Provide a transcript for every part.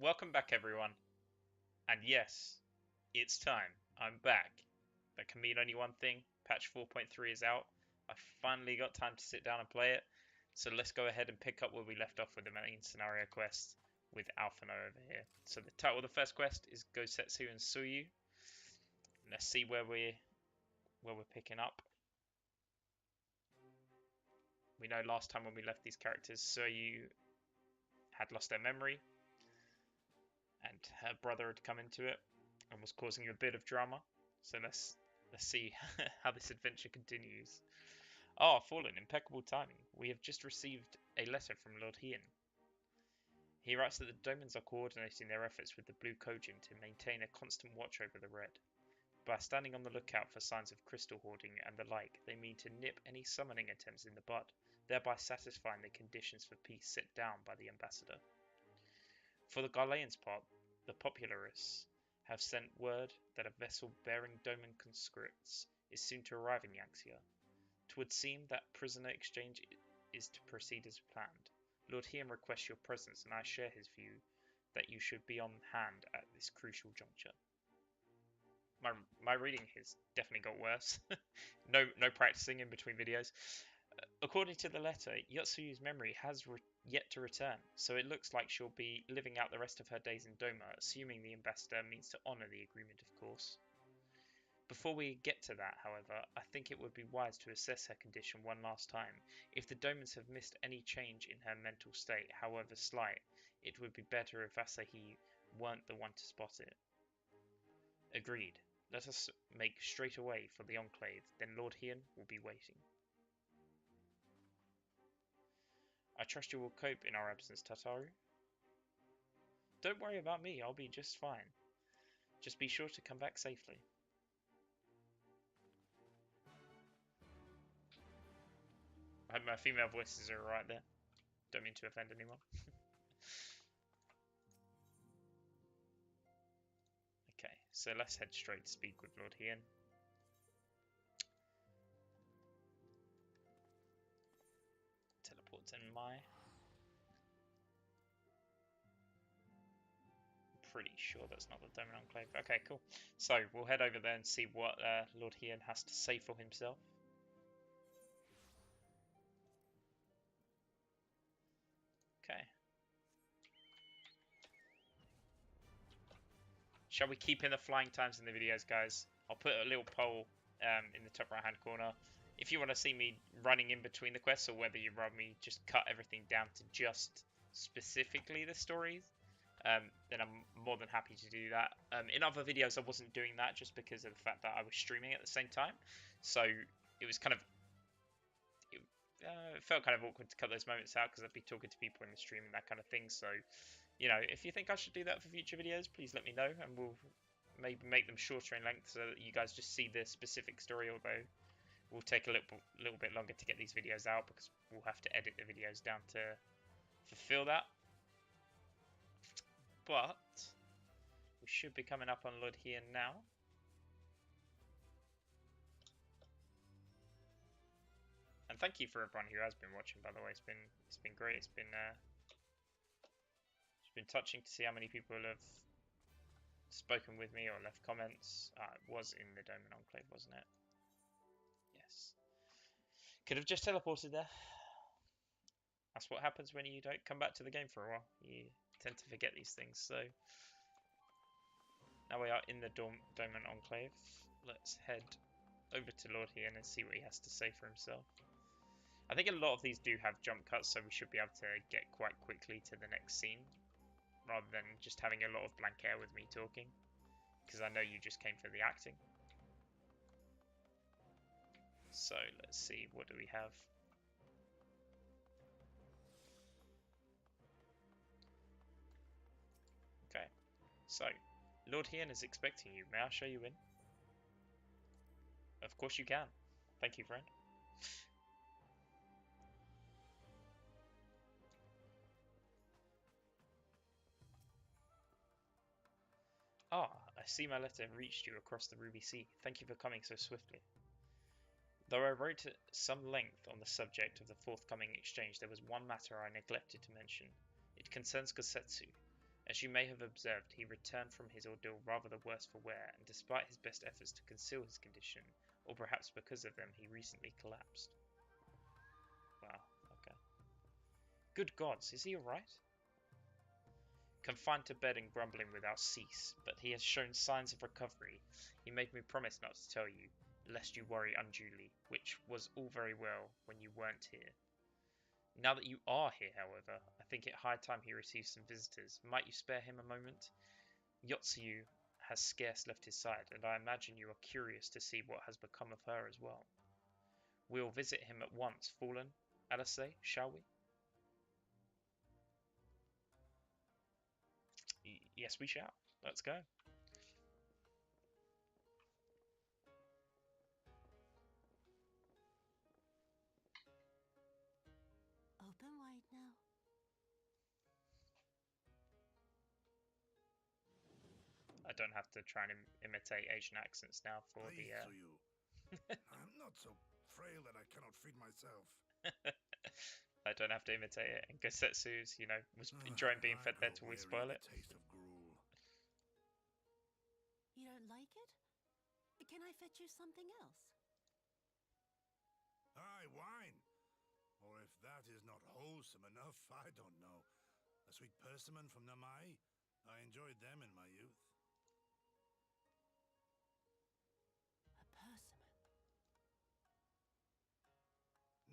Welcome back, everyone. And yes, it's time. I'm back. That can mean only one thing. Patch 4.3 is out. I finally got time to sit down and play it. So let's go ahead and pick up where we left off with the main scenario quest with Alphino over here. So the title of the first quest is Gosetsu and Suyu. Let's see where we're picking up. We know last time when we left these characters, Suyu had lost their memory, and her brother had come into it and was causing a bit of drama. So let's see how this adventure continues. Ah, Fallen, impeccable timing. We have just received a letter from Lord Hien. He writes that the Domans are coordinating their efforts with the Blue Kojin to maintain a constant watch over the Red. By standing on the lookout for signs of crystal hoarding and the like, they mean to nip any summoning attempts in the bud, thereby satisfying the conditions for peace set down by the ambassador. For the Garlean's part, the popularists have sent word that a vessel bearing Doman conscripts is soon to arrive in Yangtze. 'Twould seem that prisoner exchange is to proceed as planned. Lord Hien requests your presence, and I share his view that you should be on hand at this crucial juncture. My reading has definitely got worse. no practicing in between videos. According to the letter, Yotsuyu's memory has yet to return, so it looks like she'll be living out the rest of her days in Doma, assuming the ambassador means to honour the agreement, of course. Before we get to that, however, I think it would be wise to assess her condition one last time. If the Domans have missed any change in her mental state, however slight, it would be better if Asahi weren't the one to spot it. Agreed. Let us make straight away for the Enclave, then Lord Hien will be waiting. I trust you will cope in our absence, Tataru. Don't worry about me, I'll be just fine. Just be sure to come back safely. I hope my female voices are alright there. Don't mean to offend anyone. Okay, so let's head straight to speak with Lord Hien. Teleport to Mai. Pretty sure that's not the Doman Enclave. Okay, cool. So we'll head over there and see what Lord Hien has to say for himself. Okay. Shall we keep in the flying times in the videos, guys? I'll put a little poll in the top right hand corner. If you want to see me running in between the quests, or whether you'd rather me just cut everything down to just specifically the stories, then I'm more than happy to do that. In other videos, I wasn't doing that just because of the fact that I was streaming at the same time. So it was kind of, it felt kind of awkward to cut those moments out because I'd be talking to people in the stream and that kind of thing. So, you know, if you think I should do that for future videos, please let me know, and we'll maybe make them shorter in length so that you guys just see the specific story, although we'll take a little bit longer to get these videos out because we'll have to edit the videos down to fulfill that. But we should be coming up on Lord Hien now. And thank you for everyone who has been watching, by the way. It's been great. It's been touching to see how many people have spoken with me or left comments. It was in the Doman Enclave, wasn't it? Yes. Could have just teleported there. That's what happens when you don't come back to the game for a while. You tend to forget these things. So now we are in the Doman Enclave. Let's head over to Lord Hien and see what he has to say for himself. I think a lot of these do have jump cuts, so we should be able to get quite quickly to the next scene, rather than just having a lot of blank air with me talking, because I know you just came for the acting. So let's see, what do we have? Okay, so Lord Hien is expecting you. May I show you in? Of course you can. Thank you, friend. Ah, I see my letter reached you across the Ruby Sea. Thank you for coming so swiftly. Though I wrote at some length on the subject of the forthcoming exchange, there was one matter I neglected to mention. It concerns Gosetsu. As you may have observed, he returned from his ordeal rather the worse for wear, and despite his best efforts to conceal his condition, or perhaps because of them, he recently collapsed. Wow, okay. Good gods, is he alright? Confined to bed and grumbling without cease, but he has shown signs of recovery. He made me promise not to tell you, lest you worry unduly, which was all very well when you weren't here. Now that you are here, however, I think it high time he receives some visitors. Might you spare him a moment? Yotsuyu has scarce left his side, and I imagine you are curious to see what has become of her as well. We'll visit him at once, Fallen. Alice, shall we? Yes, we shall. Let's go. Open wide now. I don't have to try and imitate Asian accents now for Please the. to you. I'm not so frail that I cannot feed myself. I don't have to imitate it. And Gosetsu's, was enjoying being fed there till we spoil it. Taste of gruel. You don't like it? Can I fetch you something else? Aye, wine. Or if that is not wholesome enough, I don't know. A sweet persimmon from Namai? I enjoyed them in my youth. A persimmon.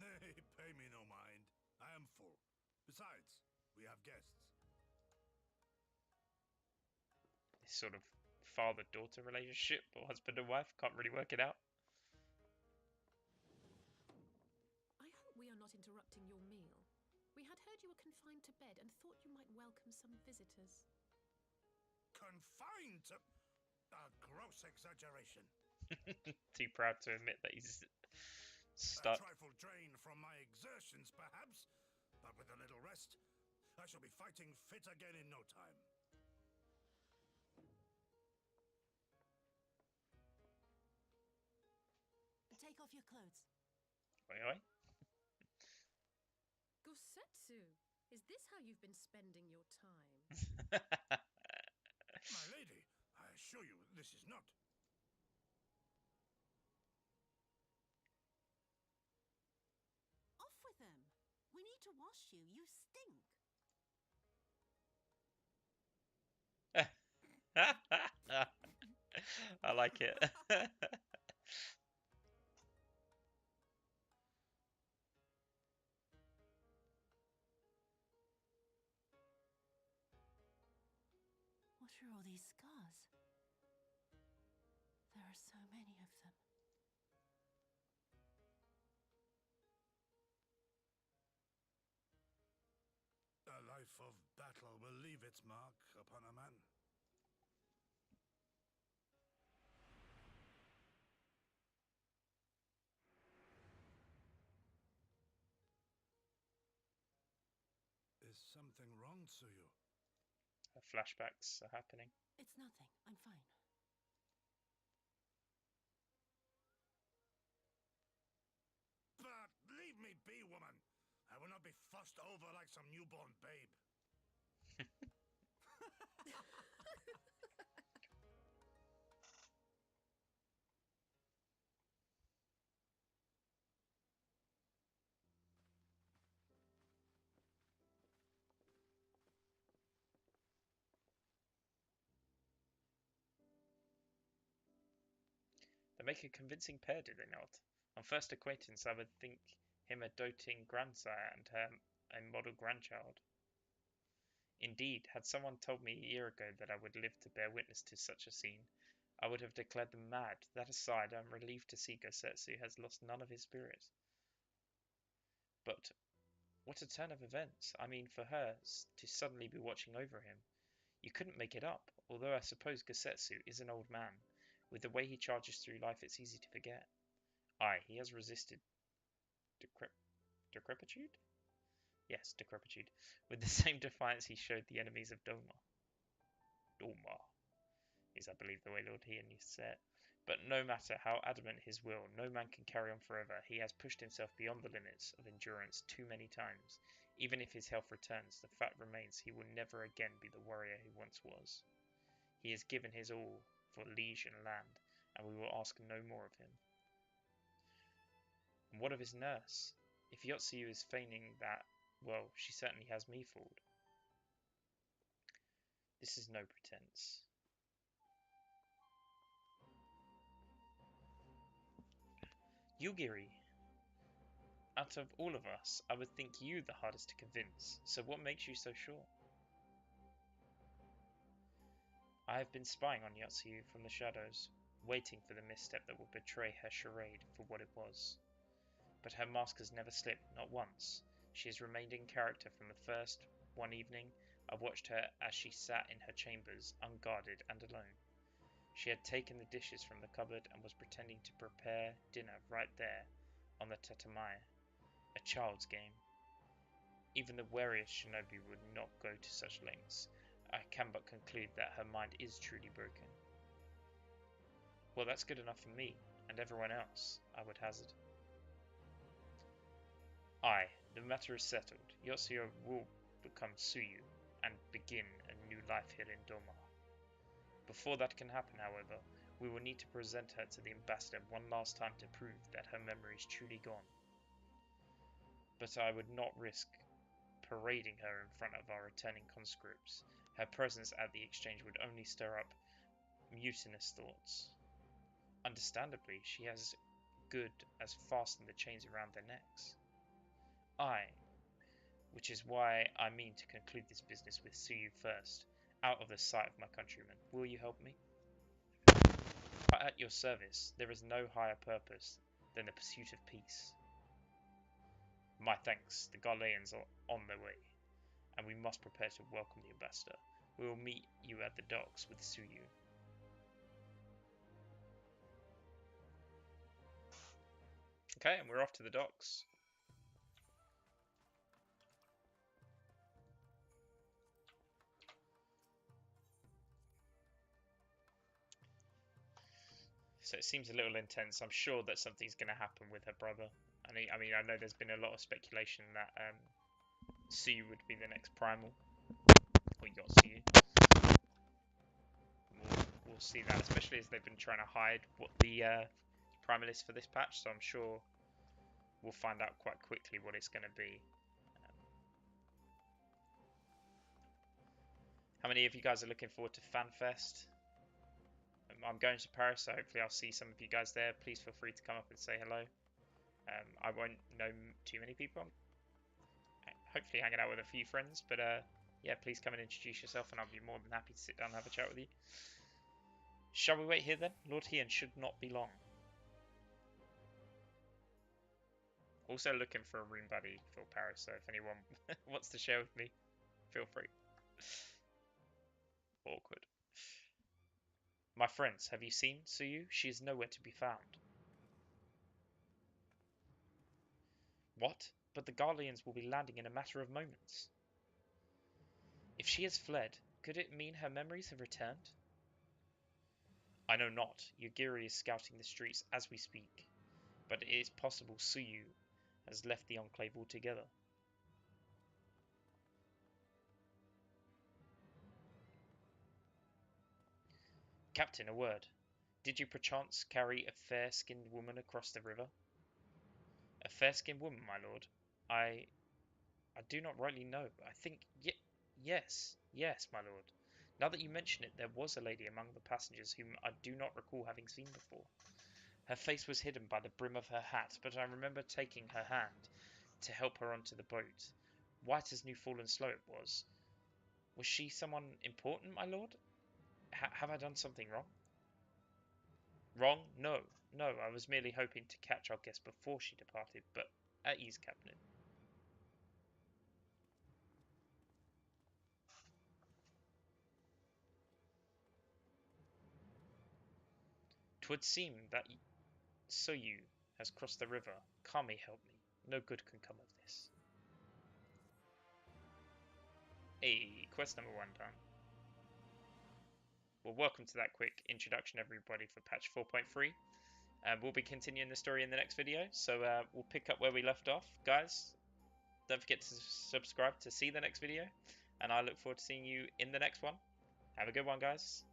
Nay, pay me no mind. I am full. Besides, we have guests. This sort of father-daughter relationship, or husband and wife, can't really work it out. I hope we are not interrupting your meal. We had heard you were confined to bed and thought you might welcome some visitors. Confined to... A gross exaggeration. Too proud to admit that he's A stuck. trifle drained from my exertions, perhaps, but with a little rest, I shall be fighting fit again in no time. Take off your clothes. Oi, oi. Gosetsu, is this how you've been spending your time? My lady, I assure you, this is not. Off with them. We need to wash you. You stink. I like it. What are all these scars? There are so many of them. A life of battle will leave its mark upon a man. Is something wrong, Tsuyu? Flashbacks are happening. It's nothing. I'm fine. But leave me be, woman. I will not be fussed over like some newborn babe. They make a convincing pair, do they not? On first acquaintance, I would think him a doting grandsire and her a model grandchild. Indeed, had someone told me a year ago that I would live to bear witness to such a scene, I would have declared them mad. That aside, I am relieved to see Gosetsu has lost none of his spirit. But what a turn of events! I mean, for her to suddenly be watching over him. You couldn't make it up, although I suppose Gosetsu is an old man. With the way he charges through life, it's easy to forget. Aye, he has resisted decrepitude? Yes, decrepitude. With the same defiance he showed the enemies of Doma. Doma is, I believe, the way Lord Heian used to say it. But no matter how adamant his will, no man can carry on forever. He has pushed himself beyond the limits of endurance too many times. Even if his health returns, the fact remains he will never again be the warrior he once was. He has given his all for liege and land, and we will ask no more of him. And what of his nurse? If Yotsuyu is feigning that, well, she certainly has me fooled. This is no pretense. Yugiri. Out of all of us, I would think you the hardest to convince, so what makes you so sure? I have been spying on Yotsuyu from the shadows, waiting for the misstep that will betray her charade for what it was. But her mask has never slipped, not once. She has remained in character from the first. One evening, I watched her as she sat in her chambers, unguarded and alone. She had taken the dishes from the cupboard and was pretending to prepare dinner right there, on the tatami. A child's game. Even the wariest shinobi would not go to such lengths. I can but conclude that her mind is truly broken. Well, that's good enough for me, and everyone else, I would hazard. Aye, the matter is settled. Yotsuyu will become Tsuyu, and begin a new life here in Doma. Before that can happen, however, we will need to present her to the ambassador one last time to prove that her memory is truly gone. But I would not risk parading her in front of our returning conscripts. Her presence at the exchange would only stir up mutinous thoughts. Understandably, she has good as fastened the chains around their necks. Aye, which is why I mean to conclude this business with Tsuyu first, out of the sight of my countrymen. Will you help me? At your service, there is no higher purpose than the pursuit of peace. My thanks, the Ghanaians are on their way, and we must prepare to welcome the ambassador. We will meet you at the docks with Tsuyu. Okay, and we're off to the docks. So it seems a little intense. I'm sure that something's going to happen with her brother. I mean, I know there's been a lot of speculation that Tsuyu would be the next primal, or Yotsuyu. We'll see that, especially as they've been trying to hide what the primal is for this patch. So I'm sure we'll find out quite quickly what it's going to be. How many of you guys are looking forward to FanFest? I'm going to Paris, so hopefully I'll see some of you guys there. Please feel free to come up and say hello. I won't know too many people. I'm hopefully hanging out with a few friends, but yeah, please come and introduce yourself, and I'll be more than happy to sit down and have a chat with you. Shall we wait here then? Lord Heian should not be long. Also looking for a room buddy for Paris, so if anyone wants to share with me, feel free. Awkward. My friends, have you seen Tsuyu? She is nowhere to be found. What? But the Garleans will be landing in a matter of moments. If she has fled, could it mean her memories have returned? I know not. Yugiri is scouting the streets as we speak, but it is possible Tsuyu has left the Enclave altogether. Captain, a word. Did you perchance carry a fair-skinned woman across the river? A fair-skinned woman, my lord? I do not rightly know. I think yes, my lord. Now that you mention it, there was a lady among the passengers whom I do not recall having seen before. Her face was hidden by the brim of her hat, but I remember taking her hand to help her onto the boat. White as new fallen snow it was. Was she someone important, my lord? Have I done something wrong? Wrong? No. I was merely hoping to catch our guest before she departed, but at ease, Captain. 'Twould seem that Tsuyu has crossed the river. Kami, help me. No good can come of this. Hey, quest number 1 done. Well, welcome to that quick introduction, everybody, for patch 4.3. We'll be continuing the story in the next video, so we'll pick up where we left off. Guys, Don't forget to subscribe to see the next video, and I look forward to seeing you in the next one. Have a good one, guys.